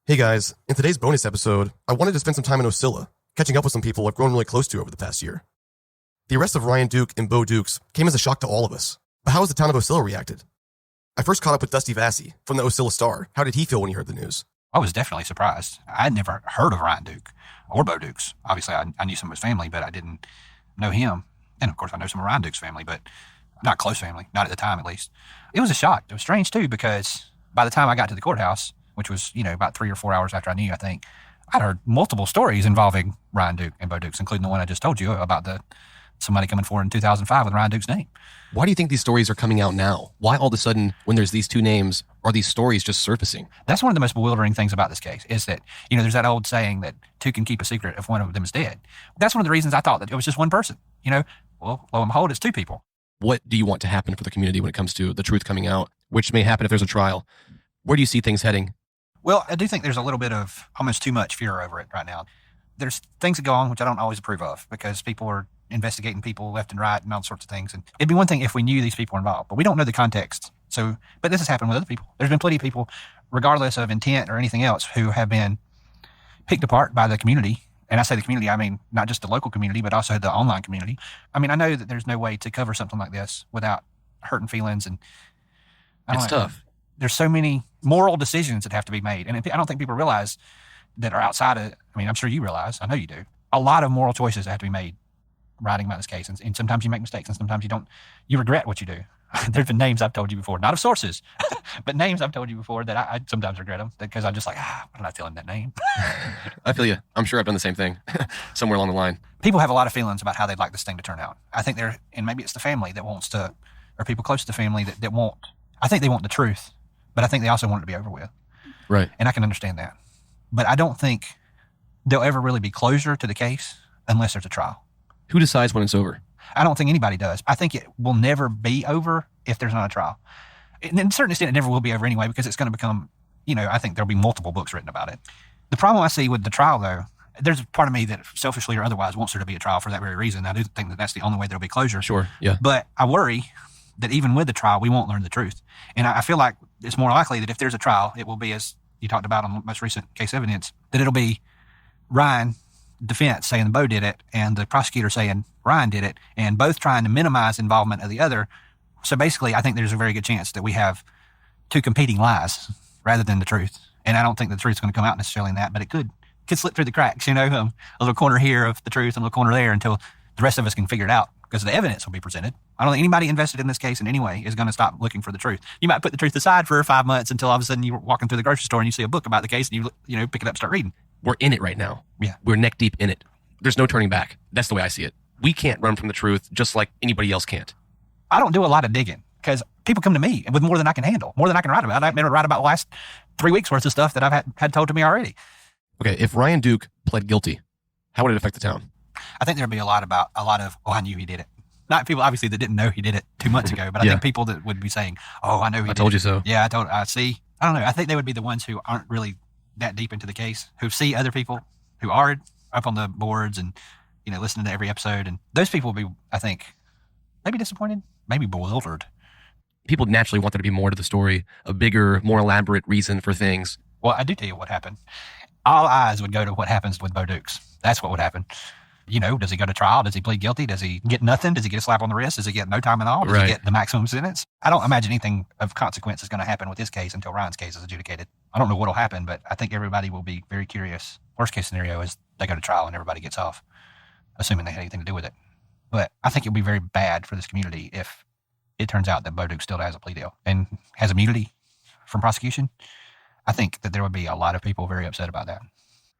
Hey guys, in today's bonus episode, I wanted to spend some time in Ocilla, catching up with some people I've grown really close to over the past year. The arrest of Ryan Duke and Bo Dukes came as a shock to all of us, but how has the town of Ocilla reacted? I first caught up with Dusty Vassy from the Ocilla Star. How did he feel when he heard the news? I was definitely surprised. I'd never heard of Ryan Duke or Bo Dukes. Obviously, I knew some of his family, but I didn't know him. And of course, I know some of Ryan Duke's family, but not close family, not at the time at least. It was a shock. It was strange too, because by the time I got to the courthouse, which was, about 3 or 4 hours after I knew, I think, I'd heard multiple stories involving Ryan Duke and Bo Dukes, including the one I just told you about somebody coming forward in 2005 with Ryan Duke's name. Why do you think these stories are coming out now? Why all of a sudden, when there's these two names, are these stories just surfacing? That's one of the most bewildering things about this case is that, there's that old saying that two can keep a secret if one of them is dead. That's one of the reasons I thought that it was just one person. Well, lo and behold, it's two people. What do you want to happen for the community when it comes to the truth coming out, which may happen if there's a trial? Where do you see things heading? Well, I do think there's a little bit of almost too much fear over it right now. There's things that go on which I don't always approve of because people are investigating people left and right and all sorts of things. And it'd be one thing if we knew these people were involved, but we don't know the context. But this has happened with other people. There's been plenty of people, regardless of intent or anything else, who have been picked apart by the community. And I say the community, I mean not just the local community, but also the online community. I mean, I know that there's no way to cover something like this without hurting feelings. And it's tough. There's so many moral decisions that have to be made. And I don't think people realize that are outside of, I'm sure you realize, I know you do, a lot of moral choices that have to be made writing about this case. And sometimes you make mistakes and sometimes you don't, you regret what you do. There's been names I've told you before, not of sources, but names I've told you before that I sometimes regret them because I'm just like, why did I tell him that name? I feel you. I'm sure I've done the same thing somewhere along the line. People have a lot of feelings about how they'd like this thing to turn out. I think and maybe it's the family that wants to, or people close to the family that want, I think they want the truth, but I think they also want it to be over with. Right. And I can understand that. But I don't think there'll ever really be closure to the case unless there's a trial. Who decides when it's over? I don't think anybody does. I think it will never be over if there's not a trial. And to a certain extent, it never will be over anyway because it's going to become, I think there'll be multiple books written about it. The problem I see with the trial, though, there's a part of me that selfishly or otherwise wants there to be a trial for that very reason. I do think that that's the only way there'll be closure. Sure, yeah. But I worry that even with the trial, we won't learn the truth. And I feel like it's more likely that if there's a trial, it will be, as you talked about on the most recent case evidence, that it'll be Ryan defense saying Bo did it and the prosecutor saying Ryan did it, and both trying to minimize involvement of the other. So basically, I think there's a very good chance that we have two competing lies rather than the truth. And I don't think the truth's going to come out necessarily in that, but it could slip through the cracks, a little corner here of the truth and a little corner there until the rest of us can figure it out because the evidence will be presented. I don't think anybody invested in this case in any way is going to stop looking for the truth. You might put the truth aside for 5 months until all of a sudden you're walking through the grocery store and you see a book about the case and you pick it up and start reading. We're in it right now. Yeah. We're neck deep in it. There's no turning back. That's the way I see it. We can't run from the truth just like anybody else can't. I don't do a lot of digging because people come to me with more than I can handle, more than I can write about. I've been able to write about the last 3 weeks worth of stuff that I've had told to me already. Okay, if Ryan Duke pled guilty, how would it affect the town? I think there'd be a lot of, I knew he did it. Not people, obviously, that didn't know he did it 2 months ago, but I think people that would be saying, I know he did it. I told you so. Yeah, I see. I don't know. I think they would be the ones who aren't really that deep into the case, who see other people who are up on the boards and, listening to every episode. And those people will be, I think, maybe disappointed, maybe bewildered. People naturally want there to be more to the story, a bigger, more elaborate reason for things. Well, I do tell you what happened. All eyes would go to what happens with Bo Dukes. That's what would happen. Does he go to trial? Does he plead guilty? Does he get nothing? Does he get a slap on the wrist? Does he get no time at all? Does he get the maximum sentence? I don't imagine anything of consequence is going to happen with this case until Ryan's case is adjudicated. I don't know what will happen, but I think everybody will be very curious. Worst case scenario is they go to trial and everybody gets off, assuming they had anything to do with it. But I think it would be very bad for this community if it turns out that Bo Duke still has a plea deal and has immunity from prosecution. I think that there would be a lot of people very upset about that.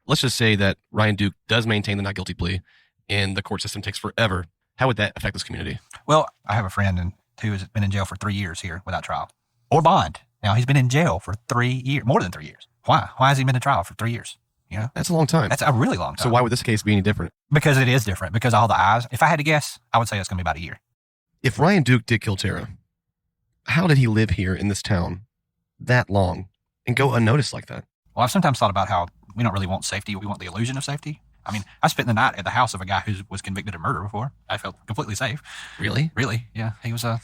Let's just say that Ryan Duke does maintain the not guilty plea and the court system takes forever. How would that affect this community? Well, I have a friend who has been in jail for 3 years here without trial or bond. Now, he's been in jail for 3 years, more than 3 years. Why? Why has he been in trial for 3 years? That's a long time. That's a really long time. So why would this case be any different? Because it is different. Because all the eyes. If I had to guess, I would say it's going to be about a year. If Ryan Duke did kill Tara, how did he live here in this town that long and go unnoticed like that? Well, I've sometimes thought about how we don't really want safety. We want the illusion of safety. I spent the night at the house of a guy who was convicted of murder before. I felt completely safe. Really? Really, yeah. He was one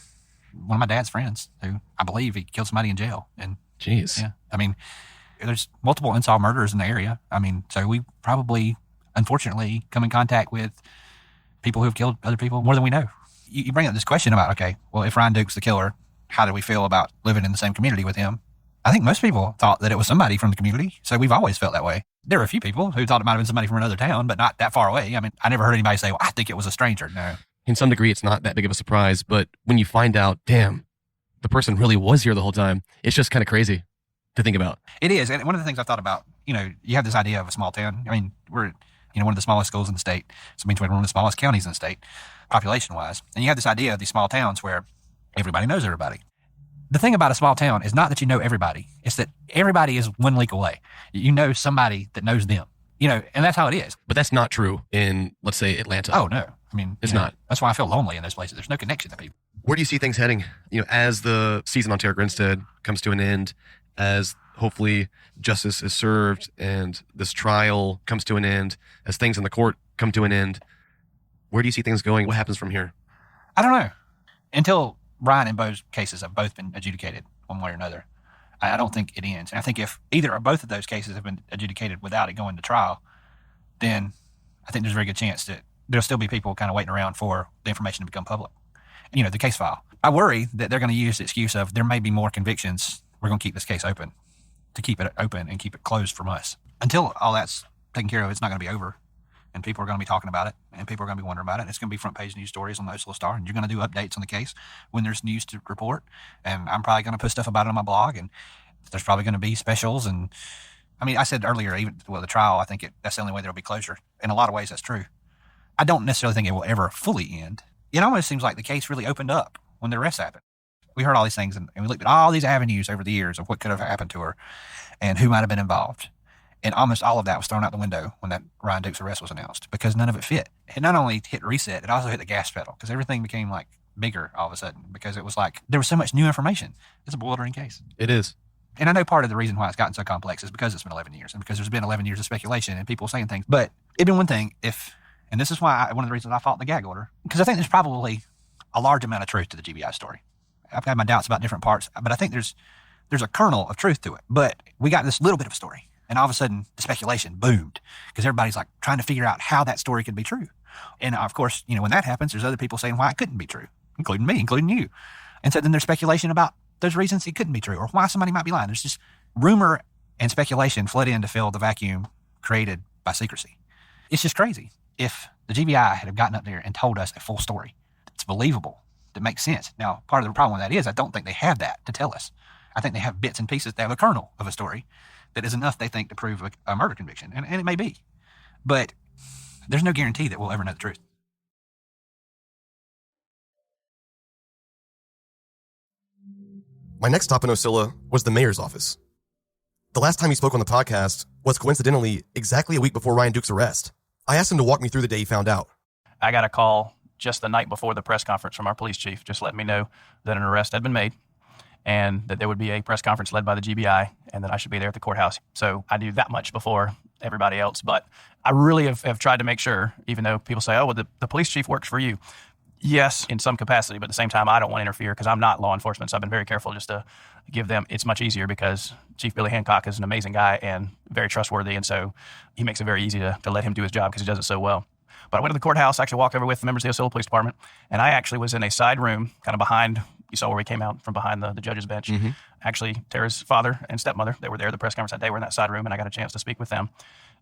of my dad's friends who I believe he killed somebody in jail. And jeez. Yeah. There's multiple unsolved murders in the area. I mean, so we probably, unfortunately, come in contact with people who have killed other people more than we know. You bring up this question about, okay, well, if Ryan Duke's the killer, how do we feel about living in the same community with him? I think most people thought that it was somebody from the community, so we've always felt that way. There were a few people who thought it might have been somebody from another town, but not that far away. I mean, I never heard anybody say, well, I think it was a stranger. No. In some degree, it's not that big of a surprise, but when you find out, damn, the person really was here the whole time, it's just kind of crazy to think about. It is. And one of the things I thought about, you have this idea of a small town. I mean, we're, one of the smallest schools in the state. So it means we're one of the smallest counties in the state, population-wise. And you have this idea of these small towns where everybody knows everybody. The thing about a small town is not that you know everybody. It's that everybody is one leak away. You know somebody that knows them, and that's how it is. But that's not true in, let's say, Atlanta. Oh, no. I mean, it's not. That's why I feel lonely in those places. There's no connection to people. Where do you see things heading? As the season on Tara Grinstead comes to an end, as hopefully justice is served and this trial comes to an end, as things in the court come to an end, where do you see things going? What happens from here? I don't know. Until Ryan and Bo's cases have both been adjudicated one way or another, I don't think it ends. And I think if either or both of those cases have been adjudicated without it going to trial, then I think there's a very good chance that there'll still be people kind of waiting around for the information to become public. The case file. I worry that they're going to use the excuse of there may be more convictions. We're going to keep this case open to keep it open and keep it closed from us. Until all that's taken care of, it's not going to be over. And people are going to be talking about it, and people are going to be wondering about it. And it's going to be front page news stories on the Ocilla Star, and you're going to do updates on the case when there's news to report. And I'm probably going to put stuff about it on my blog, and there's probably going to be specials. And I mean, I said earlier, the trial, I think that's the only way there'll be closure. In a lot of ways, that's true. I don't necessarily think it will ever fully end. It almost seems like the case really opened up when the arrest happened. We heard all these things, and we looked at all these avenues over the years of what could have happened to her and who might have been involved. And almost all of that was thrown out the window when that Ryan Duke's arrest was announced because none of it fit. It not only hit reset, it also hit the gas pedal because everything became like bigger all of a sudden because it was like there was so much new information. It's a bewildering case. It is. And I know part of the reason why it's gotten so complex is because it's been 11 years and because there's been 11 years of speculation and people saying things. But it'd been one thing and this is why one of the reasons I fought the gag order, because I think there's probably a large amount of truth to the GBI story. I've got my doubts about different parts, but I think there's a kernel of truth to it. But we got this little bit of a story. And all of a sudden, the speculation boomed because everybody's like trying to figure out how that story could be true. And of course, when that happens, there's other people saying why it couldn't be true, including me, including you. And so then there's speculation about those reasons it couldn't be true or why somebody might be lying. There's just rumor and speculation flood in to fill the vacuum created by secrecy. It's just crazy. If the GBI had gotten up there and told us a full story, it's believable, that makes sense. Now, part of the problem with that is I don't think they have that to tell us. I think they have bits and pieces. They have a kernel of a story that is enough, they think, to prove a murder conviction. And it may be. But there's no guarantee that we'll ever know the truth. My next stop in Ocilla was the mayor's office. The last time he spoke on the podcast was coincidentally exactly a week before Ryan Duke's arrest. I asked him to walk me through the day he found out. I got a call just the night before the press conference from our police chief, just letting me know that an arrest had been made and that there would be a press conference led by the GBI and that I should be there at the courthouse. So I knew that much before everybody else. But I really have tried to make sure, even though people say, oh, well, the police chief works for you. Yes, in some capacity, but at the same time, I don't want to interfere because I'm not law enforcement. So I've been very careful just to give them, it's much easier because Chief Billy Hancock is an amazing guy and very trustworthy. And so he makes it very easy to let him do his job because he does it so well. But I went to the courthouse, actually walked over with the members of the Ocilla Police Department, and I actually was in a side room kind of behind, you saw where we came out from behind the judge's bench. Mm-hmm. Actually, Tara's father and stepmother, they were there at the press conference that day, were in that side room, and I got a chance to speak with them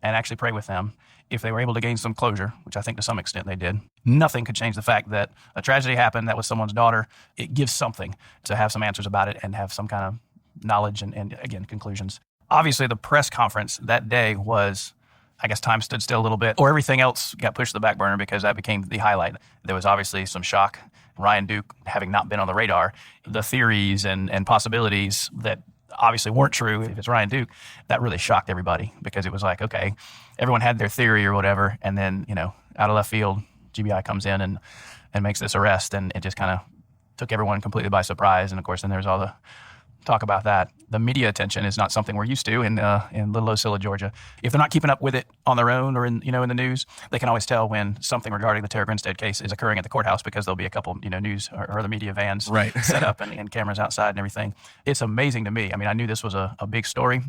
and actually pray with them. If they were able to gain some closure, which I think to some extent they did, nothing could change the fact that a tragedy happened, that was someone's daughter. It gives something to have some answers about it and have some kind of knowledge and again, conclusions. Obviously, the press conference that day was, I guess time stood still a little bit, or everything else got pushed to the back burner because that became the highlight. There was obviously some shock. Ryan Duke having not been on the radar, the theories and possibilities that obviously weren't true, if it's Ryan Duke, that really shocked everybody because it was like, okay, everyone had their theory or whatever, and then, out of left field, GBI comes in and makes this arrest, and it just kind of took everyone completely by surprise. And of course, then there's all the talk about that. The media attention is not something we're used to in Little Ocilla, Georgia. If they're not keeping up with it on their own or in the news, they can always tell when something regarding the Tara Grinstead case is occurring at the courthouse because there'll be a couple news or the media vans set up and cameras outside and everything. It's amazing to me. I mean, I knew this was a big story,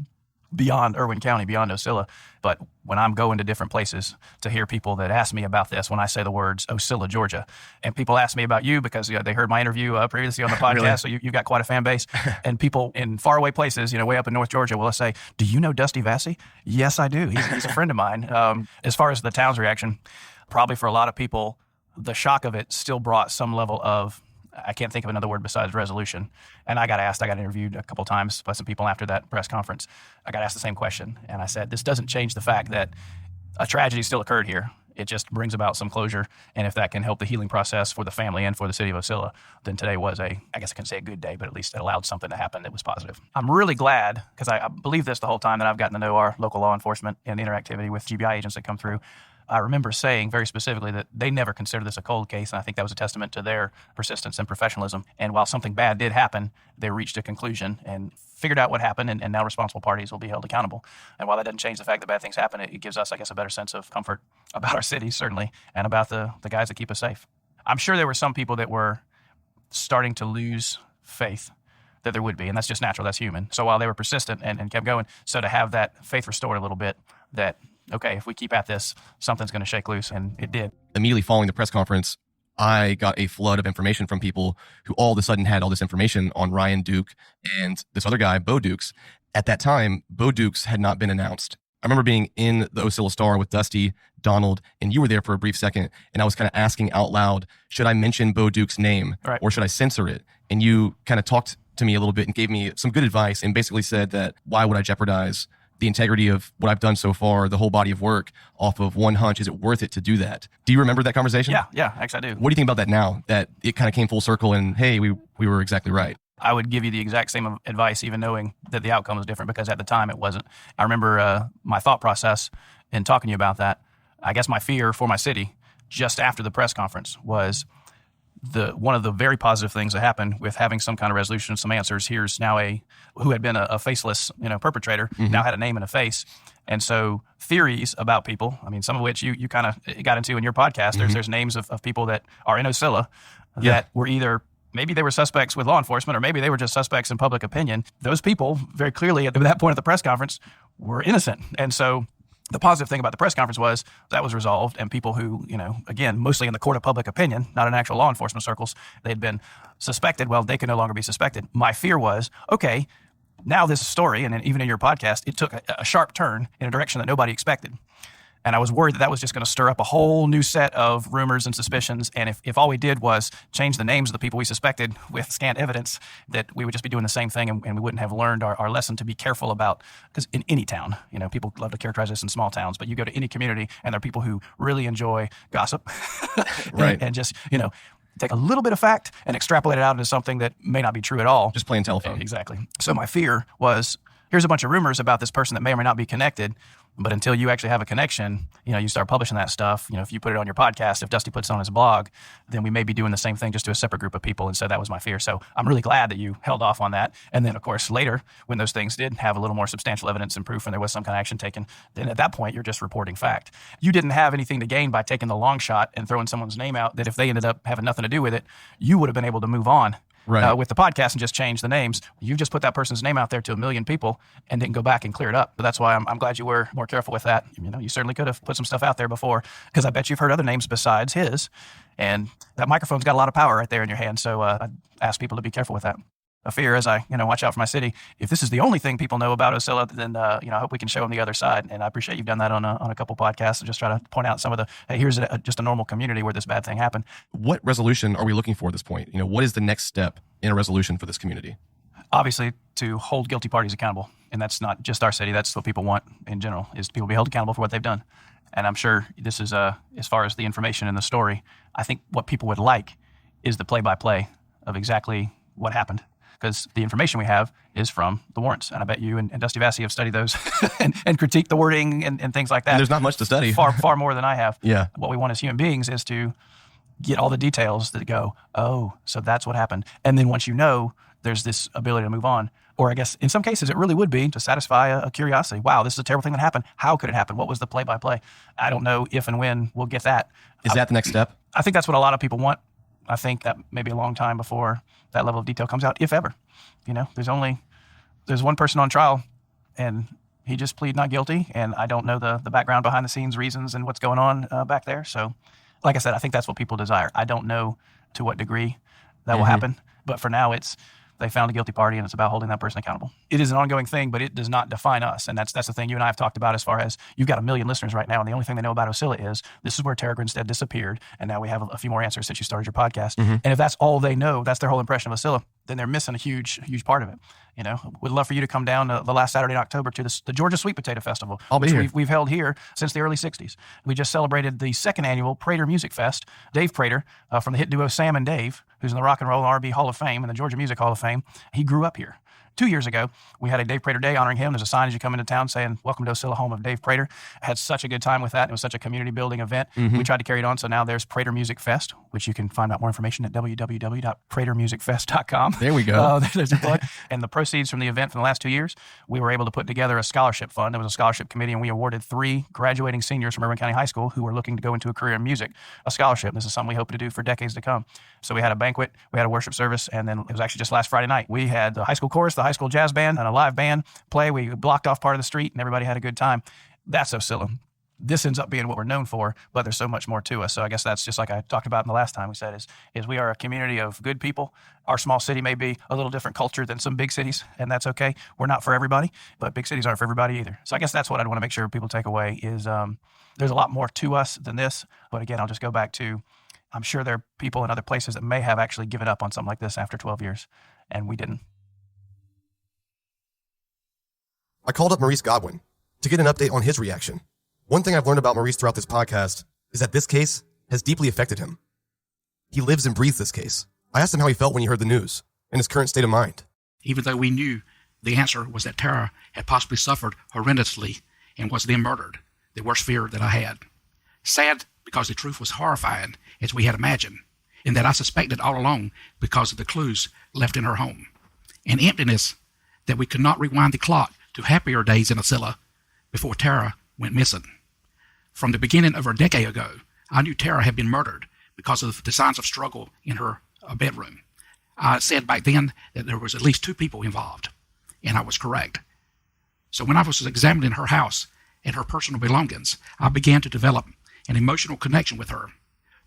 beyond Irwin County, beyond Ocilla. But when I'm going to different places to hear people that ask me about this, when I say the words Ocilla, Georgia, and people ask me about you because they heard my interview previously on the podcast, Really? so you've got quite a fan base. And people in faraway places, way up in North Georgia, will say, "Do you know Dusty Vassy?" Yes, I do. He's a friend of mine. As far as the town's reaction, probably for a lot of people, the shock of it still brought some level of, I can't think of another word besides resolution. And I got interviewed a couple times by some people after that press conference. I got asked the same question. And I said, this doesn't change the fact that a tragedy still occurred here. It just brings about some closure. And if that can help the healing process for the family and for the city of Ocilla, then today was I guess I can say a good day, but at least it allowed something to happen that was positive. I'm really glad, because I believe this the whole time that I've gotten to know our local law enforcement and the interactivity with GBI agents that come through. I remember saying very specifically that they never considered this a cold case, and I think that was a testament to their persistence and professionalism. And while something bad did happen, they reached a conclusion and figured out what happened, and now responsible parties will be held accountable. And while that doesn't change the fact that bad things happen, it gives us, I guess, a better sense of comfort about our city, certainly, and about the guys that keep us safe. I'm sure there were some people that were starting to lose faith that there would be, and that's just natural, that's human. So while they were persistent and kept going, so to have that faith restored a little bit, that okay, if we keep at this, something's going to shake loose, and it did. Immediately following the press conference, I got a flood of information from people who all of a sudden had all this information on Ryan Duke and this other guy, Bo Dukes. At that time, Bo Dukes had not been announced. I remember being in the Ocilla Star with Dusty, Donald, and you were there for a brief second, and I was kind of asking out loud, should I mention Bo Dukes' name, right, or should I censor it? And you kind of talked to me a little bit and gave me some good advice and basically said that why would I jeopardize the integrity of what I've done so far, the whole body of work, off of one hunch? Is it worth it to do that? Do you remember that conversation? Yeah, actually I do. What do you think about that now, that it kind of came full circle and, hey, we were exactly right? I would give you the exact same advice, even knowing that the outcome was different, because at the time it wasn't. I remember my thought process in talking to you about that. I guess my fear for my city just after the press conference was one of the very positive things that happened with having some kind of resolution, some answers. Here's now who had been a faceless, perpetrator, now had a name and a face. And so theories about people, I mean, some of which you kind of got into in your podcast, there's names of people that are in Ocilla that were either, maybe they were suspects with law enforcement, or maybe they were just suspects in public opinion. Those people very clearly at that point of the press conference were innocent. And so the positive thing about the press conference was that was resolved, and people who, again, mostly in the court of public opinion, not in actual law enforcement circles, they'd been suspected. Well, they could no longer be suspected. My fear was, okay, now this story, and even in your podcast, it took a sharp turn in a direction that nobody expected. And I was worried that was just going to stir up a whole new set of rumors and suspicions. And if all we did was change the names of the people we suspected with scant evidence, that we would just be doing the same thing, and we wouldn't have learned our lesson to be careful about. Because in any town, people love to characterize this in small towns, but you go to any community and there are people who really enjoy gossip. Right. and just, take a little bit of fact and extrapolate it out into something that may not be true at all. Just playing telephone. Exactly. So my fear was, here's a bunch of rumors about this person that may or may not be connected. But until you actually have a connection, you start publishing that stuff. If you put it on your podcast, if Dusty puts it on his blog, then we may be doing the same thing just to a separate group of people. And so that was my fear. So I'm really glad that you held off on that. And then, of course, later, when those things did have a little more substantial evidence and proof and there was some kind of action taken, then at that point, you're just reporting fact. You didn't have anything to gain by taking the long shot and throwing someone's name out that if they ended up having nothing to do with it, you would have been able to move on. Right. With the podcast and just change the names. You just put that person's name out there to 1 million people and didn't go back and clear it up. So that's why I'm glad you were more careful with that. You certainly could have put some stuff out there before, because I bet you've heard other names besides his. And that microphone's got a lot of power right there in your hand. So I'd ask people to be careful with that. A fear as I, watch out for my city. If this is the only thing people know about Ocilla, then, I hope we can show them the other side. And I appreciate you've done that on a couple podcasts and just try to point out some of hey, here's just a normal community where this bad thing happened. What resolution are we looking for at this point? What is the next step in a resolution for this community? Obviously, to hold guilty parties accountable. And that's not just our city. That's what people want in general, is people be held accountable for what they've done. And I'm sure this is, as far as the information in the story, I think what people would like is the play-by-play of exactly what happened. Because the information we have is from the warrants. And I bet you and Dusty Vassy have studied those and critiqued the wording and things like that. And there's not much to study. Far more than I have. Yeah. What we want as human beings is to get all the details that go, oh, so that's what happened. And then once there's this ability to move on. Or I guess in some cases it really would be to satisfy a curiosity. Wow, this is a terrible thing that happened. How could it happen? What was the play-by-play? I don't know if and when we'll get that. Is that the next step? I think that's what a lot of people want. I think that may be a long time before that level of detail comes out, if ever. There's one person on trial, and He just pleaded not guilty, and I don't know the background behind the scenes reasons and what's going on back there. So, like I said, I think that's what people desire. I don't know to what degree that will happen, but for now, they found a guilty party, and it's about holding that person accountable. It is an ongoing thing, but it does not define us, and that's the thing you and I have talked about as far as you've got 1 million listeners right now, and the only thing they know about Ocilla is this is where Tara Grinstead disappeared, and now we have a few more answers since you started your podcast. And if that's all they know, that's their whole impression of Ocilla, then they're missing a huge part of it. You know, we'd love for you to come down the last Saturday in October to the Georgia Sweet Potato Festival, I'll be here. We've held here since the early 60s. We just celebrated the 2nd annual Prater Music Fest. Dave Prater, from the hit duo Sam and Dave, who's in the Rock and Roll and R&B Hall of Fame and the Georgia Music Hall of Fame, he grew up here. 2 years ago, we had a Dave Prater Day honoring him. There's a sign as you come into town saying, "Welcome to Ocilla, home of Dave Prater." I had such a good time with that. It was such a community building event. We tried to carry it on. So now there's Prater Music Fest, which you can find out more information at www.pratermusicfest.com. There we go. There's a plug. And the proceeds from the event from the last 2 years, we were able to put together a scholarship fund. There was a scholarship committee, and we awarded 3 graduating seniors from Irvine County High School who were looking to go into a career in music a scholarship. This is something we hope to do for decades to come. So we had a banquet, we had a worship service, and then it was actually just last Friday night. We had the high school chorus, the high school jazz band, and a live band play. We blocked off part of the street, and everybody had a good time. That's Ocilla. This ends up being what we're known for, but there's so much more to us. So I guess that's just like I talked about in the last time we said is we are a community of good people. Our small city may be a little different culture than some big cities, and that's okay. We're not for everybody, but big cities aren't for everybody either. So I guess that's what I'd want to make sure people take away is there's a lot more to us than this. But again, I'll just go back to I'm sure there are people in other places that may have actually given up on something like this after 12 years, and we didn't. I called up Maurice Godwin to get an update on his reaction. One thing I've learned about Maurice throughout this podcast is that this case has deeply affected him. He lives and breathes this case. I asked him how he felt when he heard the news and his current state of mind. Even though we knew the answer was that Tara had possibly suffered horrendously and was then murdered, the worst fear that I had. Sad because the truth was horrifying, as we had imagined, and that I suspected all along because of the clues left in her home. An emptiness that we could not rewind the clock to happier days in Ocilla before Tara went missing. From the beginning of a decade ago, I knew Tara had been murdered because of the signs of struggle in her bedroom. I said back then that there was at least 2 people involved, and I was correct. So when I was examining her house and her personal belongings, I began to develop an emotional connection with her.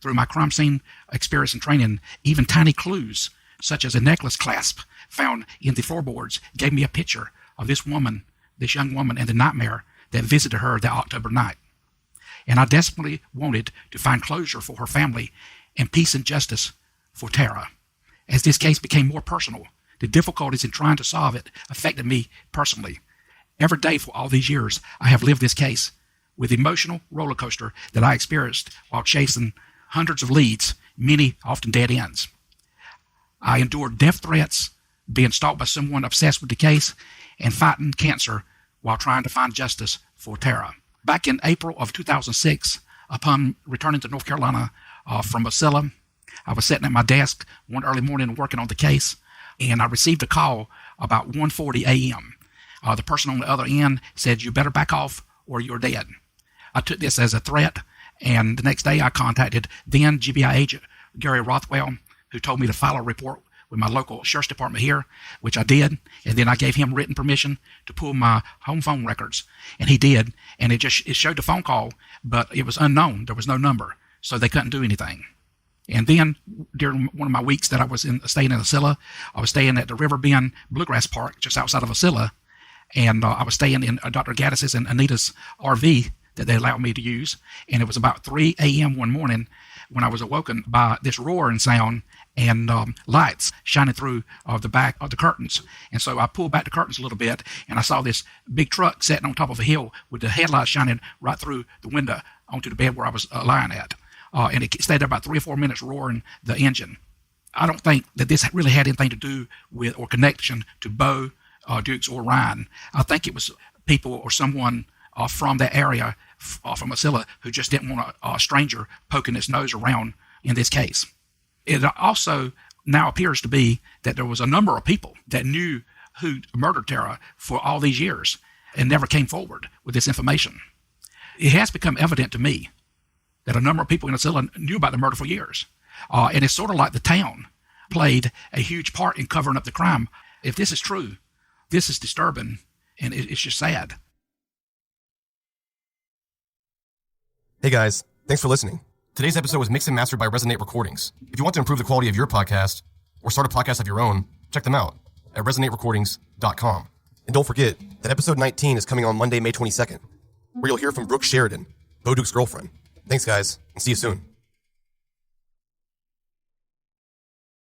Through my crime scene experience and training, even tiny clues, such as a necklace clasp found in the floorboards, gave me a picture of this woman, this young woman, and the nightmare that visited her that October night. And I desperately wanted to find closure for her family and peace and justice for Tara. As this case became more personal, the difficulties in trying to solve it affected me personally. Every day for all these years, I have lived this case with emotional roller coaster that I experienced while chasing hundreds of leads, many often dead ends. I endured death threats, being stalked by someone obsessed with the case, and fighting cancer while trying to find justice for Tara. Back in April of 2006, upon returning to North Carolina from Ocilla, I was sitting at my desk one early morning working on the case, and I received a call about 1:40 a.m. The person on the other end said, "You better back off or you're dead." I took this as a threat, and the next day I contacted then GBI agent Gary Rothwell, who told me to file a report with my local sheriff's department here, which I did, and then I gave him written permission to pull my home phone records, and he did, and it showed the phone call, but it was unknown. There was no number, so they couldn't do anything. And then during one of my weeks that I was staying in Ocilla, I was staying at the River Bend Bluegrass Park just outside of Ocilla, and I was staying in Dr. Gaddis's and Anita's RV that they allowed me to use, and it was about 3 a.m. one morning when I was awoken by this roaring sound and lights shining through the back of the curtains. And so I pulled back the curtains a little bit, and I saw this big truck sitting on top of a hill with the headlights shining right through the window onto the bed where I was lying at. And it stayed there about 3 or 4 minutes roaring the engine. I don't think that this really had anything to do with or connection to Bo, Dukes, or Ryan. I think it was people or someone from that area, from Ocilla, who just didn't want a stranger poking his nose around in this case. It also now appears to be that there was a number of people that knew who murdered Tara for all these years and never came forward with this information. It has become evident to me that a number of people in Ocilla knew about the murder for years. And it's sort of like the town played a huge part in covering up the crime. If this is true, this is disturbing, and it's just sad. Hey guys, thanks for listening. Today's episode was mixed and mastered by Resonate Recordings. If you want to improve the quality of your podcast or start a podcast of your own, check them out at resonaterecordings.com. And don't forget that episode 19 is coming on Monday, May 22nd, where you'll hear from Brooke Sheridan, Bo Duke's girlfriend. Thanks guys, and see you soon.